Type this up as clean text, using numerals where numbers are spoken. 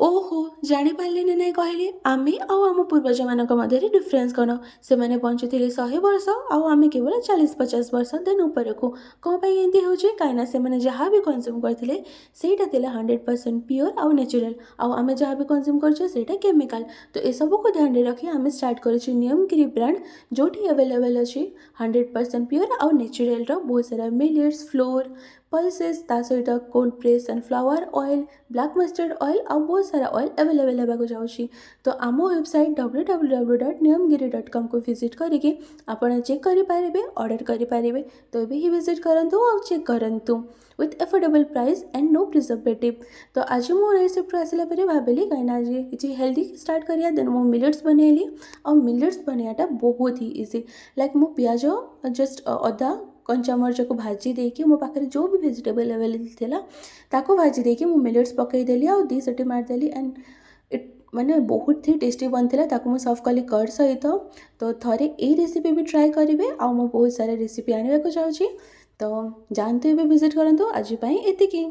ओहो जानी पारले ना नाई कहले आमे आउ आम पूर्वज मानक मध्य डिफरेन्स कौन से मैंने बंचुले 100 वर्ष आउ आमे केवल 40-50 वर्ष देन ऊपर को कौन एमती हो कहीं से मैंने जहाँ भी कनज्यूम करते सेटा 100% प्योर आउ नेचुरल आउ आमे जहाँ भी कनज्यूम करटा केमिकल। तो ये सब को ध्यान रखी आम स्टार्ट कर नियमगिरी ब्रांड जोटी अवेलेबल अच्छी 100% प्योर आउ नेचुरल बहुत सारा मिलेट्स फ्लोर पल्सेस ता सहित cold press sunflower oil black mustard oil आ बहुत सारा ऑयल अवेलेबल होगा जाऊँगी। तो आम वेबसाइट www.niyamgiri.com को विजिट करके आपण चेक करेंगे ऑर्डर करेंगे। तो ये ही विजिट करूँ और चेक करूँ with affordable price and no preservative. तो आज मो रेसिपी आसला भाविली कहीं आज किसी हेल्दी स्टार्ट करिया देन मो मिलेट्स बनैली और मिलेट्स बनैयाटा बहुत ही इजी लाइक मो पियाज जस्ट अदा कंचामर्च को भाजी देकी मो पाखे जो भी वेजिटेबल अवेलेबल थिला ताको भाजी देकी मो मिलेट्स पकईदेली और 2 सीटी मारदेली एंड इट माने बहुत ही टेस्टी बनथिला ताको मो सर्व कली कर्ड सहित। तो थरे ए रेसिपी भी ट्राई करेंगे आ मो बहुत सारा रेसिपी आने को चाहूँगी। तो जानते हुए विजिट करंतु आज एतिकी।